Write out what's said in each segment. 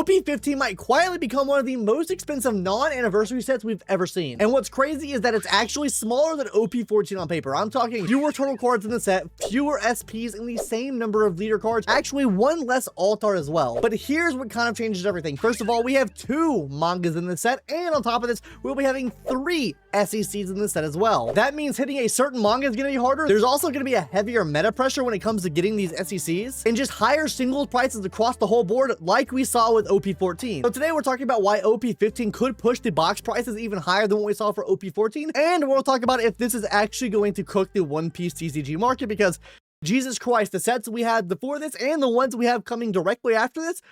OP15 might quietly become one of the most expensive non-anniversary sets we've ever seen. And what's crazy is that it's actually smaller than OP14 on paper. I'm talking fewer total cards in the set, fewer SPs, and the same number of leader cards, actually one less alt art as well. But here's what kind of changes everything. First of all, we have 2 mangas in the set, and on top of this, we'll be having 3 SECs in the set as well. That means hitting a certain manga is going to be harder. There's also going to be a heavier meta pressure when it comes to getting these SECs, and just higher singles prices across the whole board like we saw with OP14. So today we're talking about why OP15 could push the box prices even higher than what we saw for OP14, and we'll talk about if this is actually going to cook the One Piece TCG market, because Jesus Christ, the sets we had before this and the ones we have coming directly after this,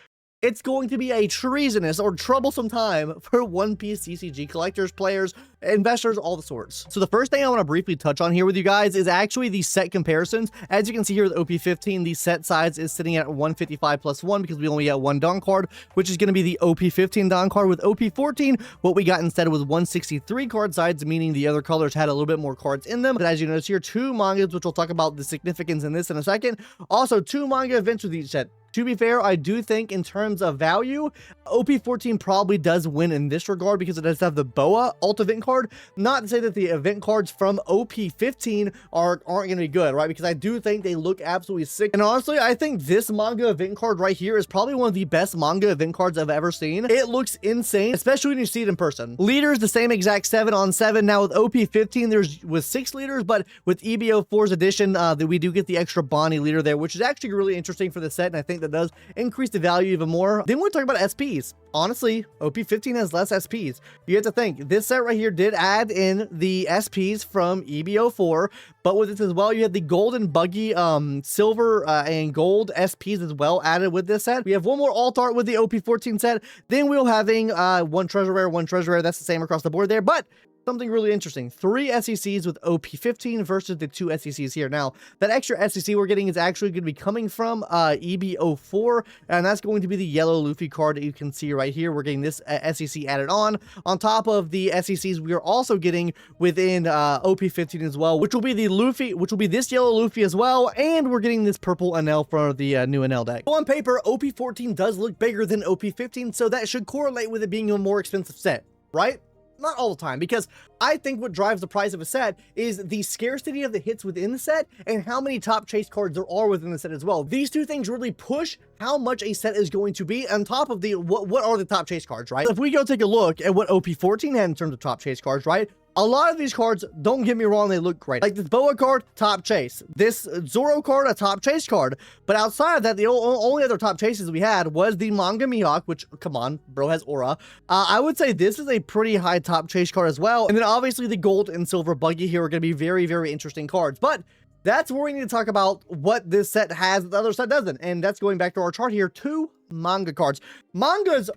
it's going to be a treasonous or troublesome time for One Piece TCG collectors, players, investors, all the sorts. So the first thing I want to briefly touch on here with you guys is actually the set comparisons. As you can see here with OP15, the set size is sitting at 155 plus 1 because we only got 1 Don card, which is going to be the OP15 Don card. With OP14, what we got instead was 163 card sides, meaning the other colors had a little bit more cards in them. But as you notice here, 2 mangas, which we'll talk about the significance in this in a second. Also, 2 manga events with each set. To be fair, I do think in terms of value, OP14 probably does win in this regard because it does have the Boa alt event card. Not to say that the event cards from OP15 aren't going to be good, right? Because I do think they look absolutely sick. And honestly, I think this manga event card right here is probably one of the best manga event cards I've ever seen. It looks insane, especially when you see it in person. Leaders, the same exact 7 on 7. Now with OP15, there's with 6 leaders, but with EBO4's edition, that we do get the extra Bonnie leader there, which is actually really interesting for the set, and I think that does increase the value even more. Then we'll talk about SPs. Honestly, OP15 has less SPs. You have to think, this set right here did add in the SPs from EBO4, but with this as well, you have the golden buggy, silver and gold SPs as well added with this set. We have 1 more alt art with the OP14 set. Then we'll having 1 treasure rare, 1 treasure rare. That's the same across the board there, but something really interesting. 3 SECs with OP15 versus the 2 SECs here. Now, that extra SEC we're getting is actually going to be coming from EBO4, and that's going to be the yellow Luffy card that you can see right here. We're getting this SEC added on top of the SECs we are also getting within OP15 as well, which will be the Luffy, which will be this yellow Luffy as well, and we're getting this purple NL for the new NL deck. So on paper, OP14 does look bigger than OP15, so that should correlate with it being a more expensive set, right? Not all the time, because I think what drives the price of a set is the scarcity of the hits within the set and how many top chase cards there are within the set as well. These 2 things really push how much a set is going to be on top of the what are the top chase cards, right? If we go take a look at what OP14 had in terms of top chase cards, right? A lot of these cards, don't get me wrong, they look great. Like this Boa card, top chase. This Zoro card, a top chase card. But outside of that, the only other top chases we had was the Manga Mihawk, which, come on, bro has aura. I would say this is a pretty high top chase card as well. And then obviously the gold and silver buggy here are going to be very, very interesting cards. But that's where we need to talk about what this set has that the other set doesn't. And that's going back to our chart here, 2 manga cards. Mangas,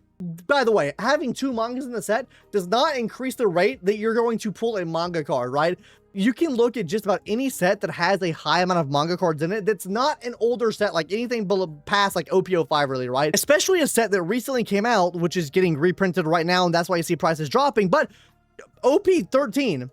by the way, having 2 mangas in the set does not increase the rate that you're going to pull a manga card, right? You can look at just about any set that has a high amount of manga cards in it that's not an older set, like anything past like OP05 really, right? Especially a set that recently came out, which is getting reprinted right now, and that's why you see prices dropping. But OP13,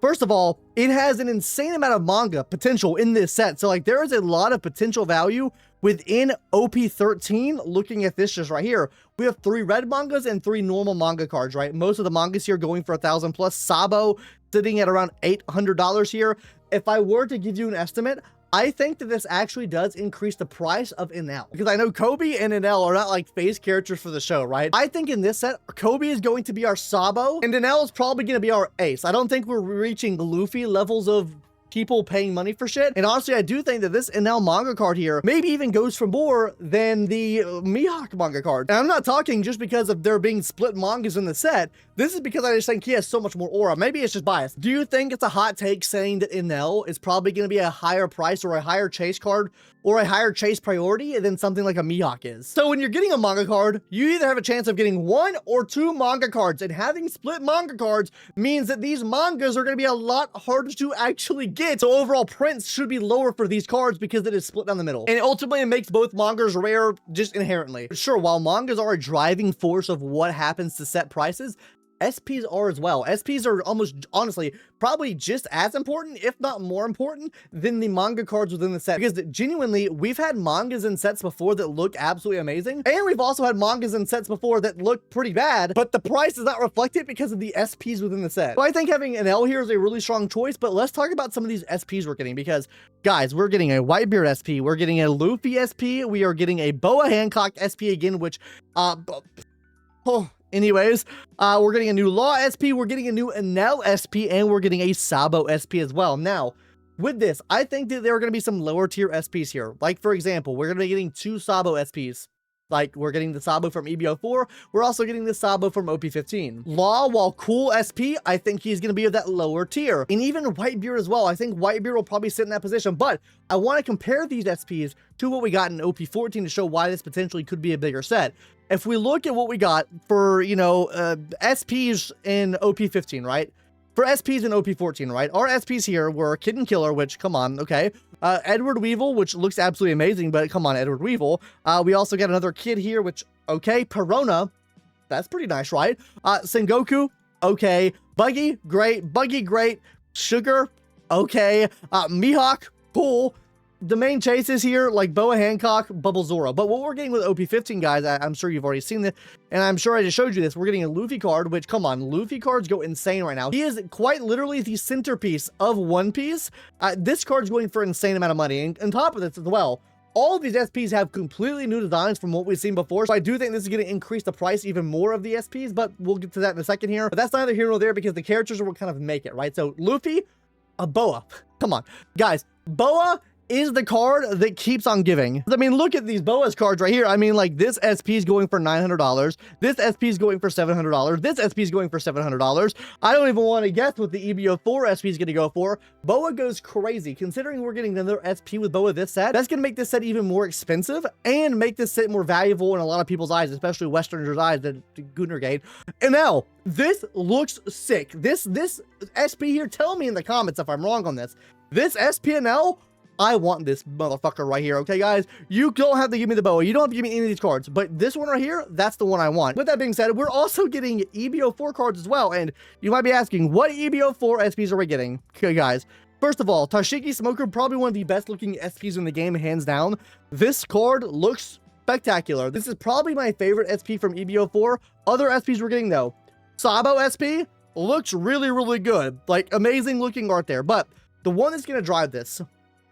first of all, it has an insane amount of manga potential in this set. So like there is a lot of potential value within OP13. Looking at this just right here, we have 3 red mangas and 3 normal manga cards, right? Most of the mangas here going for 1,000 plus. Sabo sitting at around $800 here. If I were to give you an estimate, I think that this actually does increase the price of NL, because I know Kobe and NL are not like face characters for the show, right? I think in this set, Kobe is going to be our Sabo and NL is probably going to be our ace. I don't think we're reaching Luffy levels of people paying money for shit. And honestly, I do think that this NL manga card here maybe even goes for more than the Mihawk manga card. And I'm not talking just because of there being split mangas in the set. This is because I just think he has so much more aura. Maybe it's just bias. Do you think it's a hot take saying that NL is probably going to be a higher price or a higher chase card or a higher chase priority than something like a Mihawk is? So when you're getting a manga card, you either have a chance of getting 1 or 2 manga cards, and having split manga cards means that these mangas are going to be a lot harder to actually get. So overall prints should be lower for these cards because it is split down the middle. And ultimately it makes both mangas rare just inherently. Sure, while mangas are a driving force of what happens to set prices, SPs are as well. SPs are almost, honestly, probably just as important, if not more important, than the manga cards within the set. Because genuinely, we've had mangas and sets before that look absolutely amazing. And we've also had mangas and sets before that look pretty bad, but the price does not reflect it because of the SPs within the set. So I think having an L here is a really strong choice, but let's talk about some of these SPs we're getting, because guys, we're getting a Whitebeard SP, we're getting a Luffy SP, we are getting a Boa Hancock SP again, which, anyways, we're getting a new Law SP, we're getting a new Enel SP, and we're getting a Sabo SP as well. Now, with this, I think that there are going to be some lower tier SPs here. Like, for example, we're going to be getting 2 Sabo SPs. Like, we're getting the Sabo from EBO4, we're also getting the Sabo from OP15. Law, while cool SP, I think he's going to be of that lower tier. And even Whitebeard as well. I think Whitebeard will probably sit in that position, but I want to compare these SPs to what we got in OP14 to show why this potentially could be a bigger set. If we look at what we got for, you know, SPs in OP15, right? For SPs in OP14, right? Our SPs here were Kid and Killer, which, come on, okay. Edward Weevil, which looks absolutely amazing, but come on, Edward Weevil. We also got another kid here, which, okay. Perona, that's pretty nice, right? Sengoku, okay. Buggy, great. Sugar, okay. Mihawk, cool. The main chases here, like Boa Hancock, Bubble Zoro. But what we're getting with OP15, guys, I'm sure you've already seen this, and I'm sure I just showed you this. We're getting a Luffy card, which, come on, Luffy cards go insane right now. He is quite literally the centerpiece of One Piece. This card's going for an insane amount of money. And on top of this as well, all of these SPs have completely new designs from what we've seen before. So I do think this is going to increase the price even more of the SPs, but we'll get to that in a second here. But that's neither here nor there because the characters will kind of make it, right? So Luffy, a Boa. Come on, guys, Boa is the card that keeps on giving. I mean, look at these Boas cards right here. I mean, like, this SP is going for $900. This SP is going for $700. This SP is going for $700. I don't even want to guess what the EBO4 SP is going to go for. Boa goes crazy. Considering we're getting another SP with Boa this set, that's going to make this set even more expensive and make this set more valuable in a lot of people's eyes, especially Westerners' eyes, the Gunnergate. And now, this looks sick. This SP here, tell me in the comments if I'm wrong on this. This SPNL, I want this motherfucker right here, okay, guys? You don't have to give me the Boa. You don't have to give me any of these cards, but this one right here, that's the one I want. With that being said, we're also getting EBO4 cards as well, and you might be asking, what EBO4 SPs are we getting? Okay, guys. First of all, Tashiki Smoker, probably one of the best looking SPs in the game, hands down. This card looks spectacular. This is probably my favorite SP from EBO4. Other SPs we're getting, though. Sabo SP looks really, really good. Like, amazing looking art there, but the one that's going to drive this,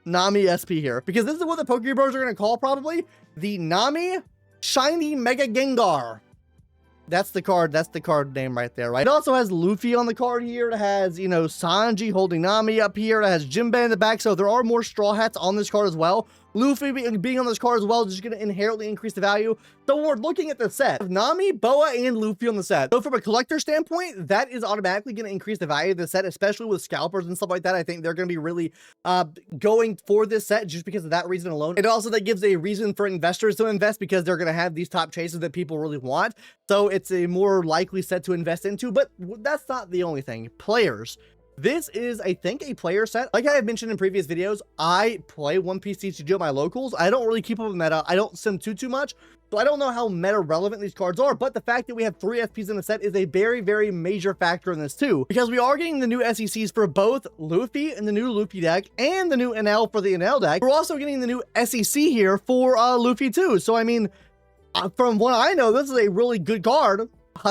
Nami SP here, because this is what the Pokebros are going to call probably the Nami Shiny Mega Gengar. That's the card name right there, right? It also has Luffy on the card here. It has, you know, Sanji holding Nami up here. It has Jinbei in the back, so there are more Straw Hats on this card as well. Luffy being on this card as well is just going to inherently increase the value. So when we're looking at the set, Nami, Boa, and Luffy on the set. So from a collector standpoint, that is automatically going to increase the value of the set, especially with scalpers and stuff like that. I think they're going to be really going for this set just because of that reason alone. It also that gives a reason for investors to invest because they're going to have these top chases that people really want. So it's a more likely set to invest into, but that's not the only thing. Players. This is, I think, a player set. Like I have mentioned in previous videos, I play One Piece TCG at my locals. I don't really keep up with meta. I don't sim too much, so I don't know how meta relevant these cards are, but the fact that we have 3 SPs in the set is a very, very major factor in this too, because we are getting the new SECs for both Luffy and the new Luffy deck and the new NL for the NL deck. We're also getting the new SEC here for Luffy too. So, I mean, from what I know, this is a really good card.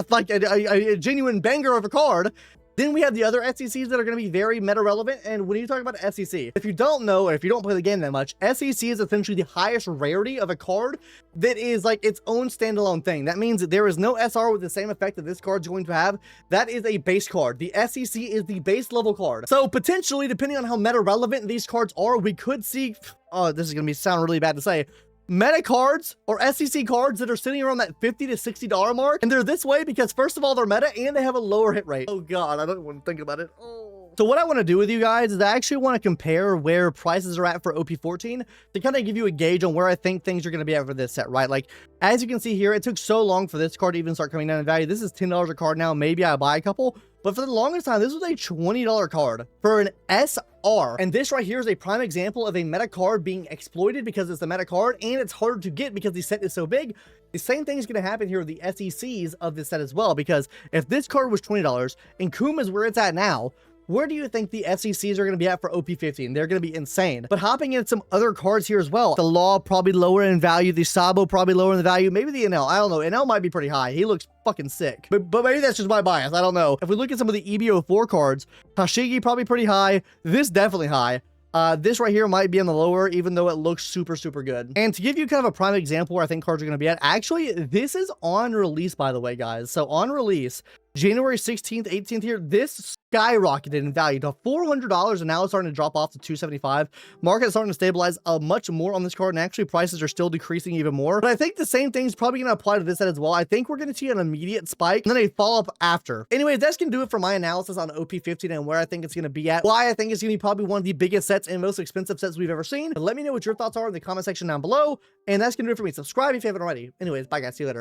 Like a genuine banger of a card. Then we have the other SECs that are going to be very meta relevant. And when you talk about SEC, if you don't know, or if you don't play the game that much, SEC is essentially the highest rarity of a card that is like its own standalone thing. That means that there is no SR with the same effect that this card's going to have. That is a base card. The SEC is the base level card. So potentially, depending on how meta relevant these cards are, we could see, oh, this is going to sound really bad to say, meta cards or SEC cards that are sitting around that $50 to $60 mark. And they're this way because, first of all, they're meta and they have a lower hit rate. Oh God, I don't want to think about it. Oh. So what I want to do with you guys is I actually want to compare where prices are at for OP14 to kind of give you a gauge on where I think things are going to be at for this set, right? Like, as you can see here, it took so long for this card to even start coming down in value. This is $10 a card now. Maybe I buy a couple. But for the longest time, this was a $20 card for an SR. And this right here is a prime example of a meta card being exploited because it's a meta card and it's harder to get because the set is so big. The same thing is going to happen here with the SECs of this set as well, because if this card was $20 and Kuma's where it's at now, where do you think the SECs are going to be at for OP15? They're going to be insane. But hopping in some other cards here as well. The Law probably lower in value. The Sabo probably lower in the value. Maybe the NL. I don't know. NL might be pretty high. He looks fucking sick. But maybe that's just my bias. I don't know. If we look at some of the EBO4 cards, Hashigi probably pretty high. This definitely high. This right here might be on the lower, even though it looks super, super good. And to give you kind of a prime example where I think cards are going to be at, actually, this is on release, by the way, guys. So on release, January 16th, 18th here, this skyrocketed in value to $400, and now it's starting to drop off to $275. Market's starting to stabilize much more on this card, and actually prices are still decreasing even more. But I think the same thing is probably going to apply to this set as well. I think we're going to see an immediate spike and then a follow-up after. Anyways, that's going to do it for my analysis on OP15 and where I think it's going to be at, why I think it's going to be probably one of the biggest sets and most expensive sets we've ever seen. But let me know what your thoughts are in the comment section down below, and that's going to do it for me. Subscribe if you haven't already. Anyways, bye guys, see you later.